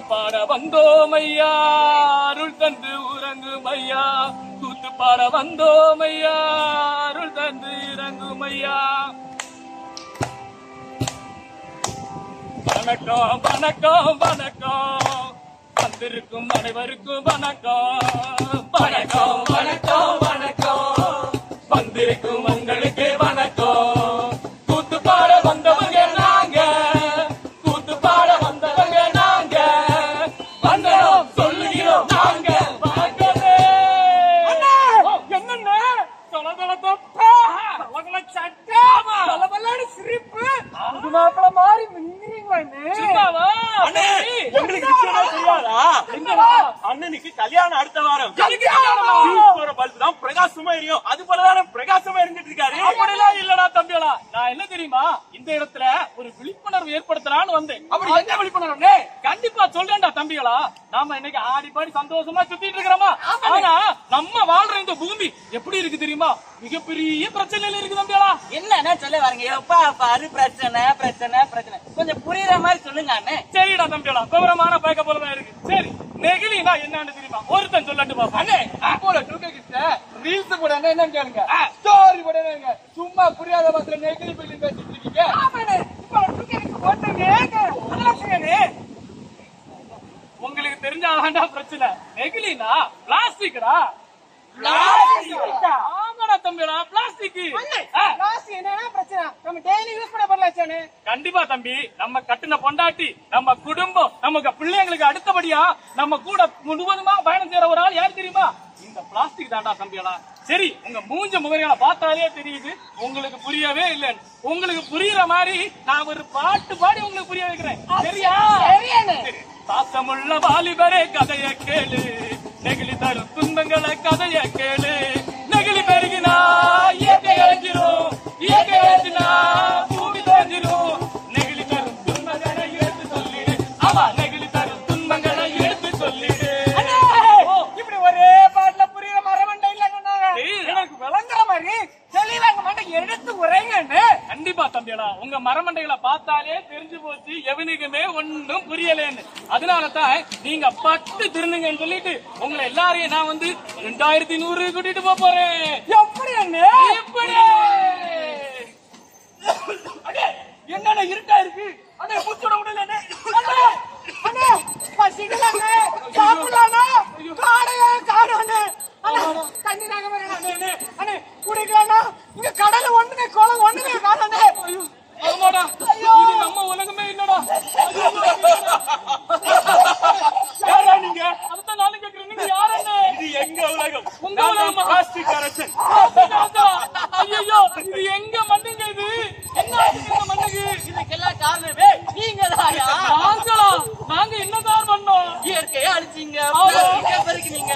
பாட வந்தோம் ஐயா, அருள் தந்து உறங்கும் ஐயா. கூத்து பாட வந்தோம் ஐயா, அருள் தந்து இறங்கும் ஐயா. வணக்கம் வணக்கம் வணக்கம், வந்திருக்கும் அனைவருக்கும் வணக்கம். வணக்கம் வணக்கம் வணக்கம், வந்திருக்கும் உங்களுக்கு வணக்கம். கூத்து பாட வந்தவங்க நாங்க, கூத்து பாட வந்தவங்க நாங்க, வந்தோம் சொல்லுகிறோம் நாங்க. வணக்கமே என்னென்ன தொலைதொலை தொப்பா, தொலைதொலை சட்டை, தொலைதொலை சிரிப்பு, மாப்பிள மாதிரி அண்ணனுக்கு கல்யாணம் அடுத்த வாரம். தான் பிரகாசமா எரியும், அது போலதான் பிரகாசமா எரிஞ்சிட்டு இருக்காரு. அப்படிலாம் இல்லடா தம்பிகளா, நான் என்ன தெரியுமா இந்த இடத்துல ஒரு விழிப்புணர்வு ஏற்படுத்தலான்னு வந்தேன். அப்படி என்ன விழிப்புணர்வு? கண்டிப்பா சொல்றேன்டா தம்பிகளா. நாம இன்னைக்கு ஆடி பாடி சந்தோஷமா சுத்திட்டு இருக்கிறோமா, ஆனா நம்ம வாழ்ற இந்த பூமி எப்படி இருக்கு தெரியுமா? மிகப்பெரிய பிரச்சனையில இருக்கு தம்பிகளா. என்ன சொல்ல வரீங்க? எப்பா பாரு பிரச்சனை பிரச்சனை பிரச்சனை, கொஞ்சம் புரியுற மாதிரி சொல்லுங்க அண்ணே. சரிடா தம்பிகளா, விவரமான பயக்க போலதான் இருக்கு. சரி, நெகிழினா என்னன்னு தெரியுமா? ஒருத்தன் சொல்லட்டு பாப்பா. அண்ணே ரீல்ஸ் போட என்னன்னு கேளுங்க, ஸ்டோரி போட என்னங்க, சும்மா புரியாத மாதிரி நெகிழி பில்டிங் பேசிட்டு இருக்கீங்க. உங்களுக்கு தெரிஞ்சாதான்டா பிரச்சனை. நெகிழினா பிளாஸ்டிக்டா. ஆமாடா தம்பிடா, பிளாஸ்டிக். கண்டிப்பா தம்பி, நம்ம கட்டின பொண்டாட்டி, நம்ம குடும்பம், நமக்கு பிள்ளைங்களுக்கு அடுத்தபடியா நம்ம கூட முழுவதுமா பயணம் செய்யற ஒரு ஆள் யாரு தெரியுமா? இந்த பிளாஸ்டிக் தாண்டா தம்பிகளா. சரி, உங்க மூஞ்ச முகரைகளை பார்த்தாலே தெரியுது உங்களுக்கு புரியவே இல்லைன்னு. உங்களுக்கு புரியுற மாதிரி நான் ஒரு பாட்டு பாடி உங்களுக்கு புரிய வைக்கிறேன். சரியா? பாசமுள்ள வாலிபரே கதைய கேளு, நெகிழி தரும் துன்பங்களை கதைய கேளு. நெகிழி பெருகினா இயற்கை அழிஞ்சிரும், இயற்கை அழிஞ்சினா பூமி தோன்றிரும். நெகிழி தரும் துன்பங்களை எடுத்து சொல்லிடு, ஆமா நெகிழி தரும் துன்பங்களை எடுத்து சொல்லிடு. இப்படி ஒரே பாட்டுல புரியுற மரமண்டை இல்லைங்க, எனக்கு விளங்குற மாதிரி தெளிவாங்க மண்டை எடுத்து உரைங்க. கண்டிப்பா தம்பியடா, உங்க மரமண்டைகளை பார்த்தாலே தெரிஞ்சு போச்சு எவனுக்குமே ஒன்னும் புரியலன்னு. அதனாலதான் நீங்க பட்டு திருந்துங்கன்னு சொல்லிட்டு உங்களை எல்லாரையும் நான் 2100 கூட்டிட்டு போறேன். எப்படி அண்ணே? எப்படி என்னென்ன இருக்கா இருக்கு அண்ணே, பூச்சோட உடனே தண்ணி நாங்க அண்ணே குடிக்கலாம். இங்க கடல ஒண்ணுமே குளம் ஒண்ணுமே காணே. ஆமாடா, இது நம்ம உலகமே இல்லடா. யாரா நீங்க? அதுதான் நானும் கேட்கிறேன், நீங்க யாரண்ணே? இது எங்க உலகம், உங்க உலகம். பிளாஸ்டிக் அரசன். ஐயோ, இது எங்க மண்ணுங்க? இது என்ன இந்த மண்ணுக்கு? இதுக்கெல்லாம் காரணமே நீங்க தாயா? நாங்களா? நாங்க என்னதான் பண்ணோம்? இயற்கையை அழிச்சிங்க, பெருக்கினீங்க.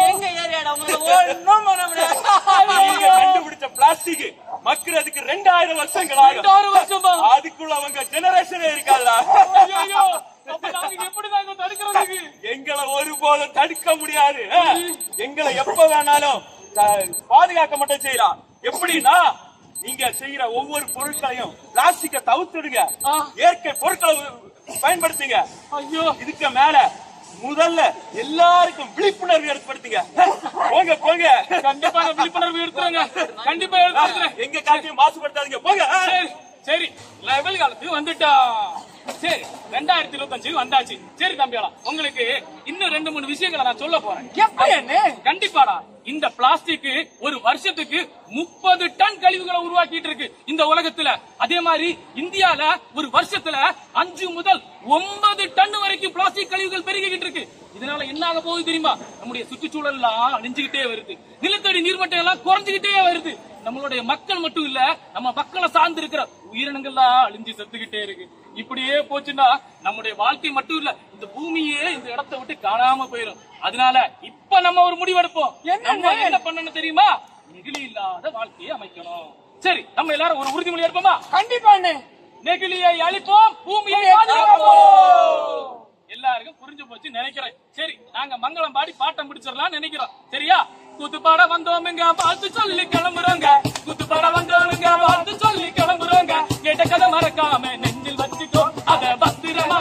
எங்க ஏரியாடா? உங்களுக்கு ஒண்ணும் பண்ண முடியாது. நீங்க கண்டுபிடிச்ச பிளாஸ்டிக் மக்கிறதுக்கு 2000 வருஷங்கள் ஆகும். 2000 வருஷமா? அதுக்குள்ள அவங்க ஜெனரேஷனே இருக்காதா? ஐயோ, அப்ப நாங்க எப்படிதான் தடுக்கிறதுக்கு? எங்களை ஒருபோதும் தடுக்க முடியாது. எங்களை எப்ப வேணாலும் பாதுகாக்க மட்டும் செய்யலாம். எப்படின்னா, நீங்க செய்யற ஒவ்வொரு பொருட்களையும் பிளாஸ்டிக்க தவிர்த்துடுங்க, இயற்கை பொருட்களை பயன்படுத்துங்க. ஐயோ, இதுக்கு மேல முதல்ல எல்லாருக்கும் விழிப்புணர்வு ஏற்படுத்துங்க. போங்க போங்க, கண்டிப்பா விழிப்புணர்வு எடுத்துருங்க. கண்டிப்பா எடுத்துறேன். எங்க காட்சியும் மாசுபடுத்தாதீங்க, போங்க. சரி, லெவல் காலத்துக்கு வந்துட்டா. சரி, 2025 வந்தாச்சு. சரி தம்பியாளா, உங்களுக்கு இன்னும் 2-3 விஷயங்களை நான் சொல்ல போறேன். கண்டிப்பாடா, இந்த பிளாஸ்டிக் ஒரு வருஷத்துக்கு 30 டன் கழிவுகளை உருவாக்கிட்டு இருக்கு இந்த உலகத்துல. அதே மாதிரி இந்தியால ஒரு வருஷத்துல 5 முதல் 9 டன் வரைக்கும் பிளாஸ்டிக் கழிவுகள் பெருகிட்டு இருக்கு. இதனால என்ன ஆக போகுது தெரியுமா? நம்முடைய சுற்றுச்சூழல் எல்லாம் அழிஞ்சுகிட்டே வருது, நிலத்தடி நீர்மட்டம் எல்லாம் குறைஞ்சுகிட்டே வருது. நம்மளுடைய மக்கள் மட்டும் இல்ல, நம்ம மக்களை சார்ந்து இருக்கிற உயிரினங்கள்லாம் அழிஞ்சு செத்துக்கிட்டே இருக்கு. இப்படியே போச்சுன்னா நம்முடைய வாழ்க்கை மட்டும் இல்ல, இந்த பூமியே இந்த இடத்தை விட்டு காணாம போயிடும். அதனால இப்ப நம்ம ஒரு முடிவெடுப்போம். என்ன பண்ணணும் தெரியுமா? நெகிழி இல்லாத வாழ்க்கையை அமைக்கணும். சரி, நம்ம எல்லாரும் ஒரு உறுதிமொழி எடுப்போமா? கண்டிப்பா. நெகிழியை அழிப்போம், பூமியை பாதுகாப்போம். எல்லாருக்கும் புரிஞ்சு போச்சு நினைக்கிறேன். சரி, நாங்க மங்களம் பாடி பாட்டம் பிடிச்சிடலாம் நினைக்கிறோம். சரியா? குத்துப்பாட வந்தோமுங்க, வாழ்த்து சொல்லி கிளம்புறோங்க. குத்துப்பாட வந்தோமுங்க, வாழ்த்து சொல்லி கிளம்புறோங்க. கேட்ட கதை மறக்காம நெஞ்சில் வச்சுக்கோ, அத பத்திரமா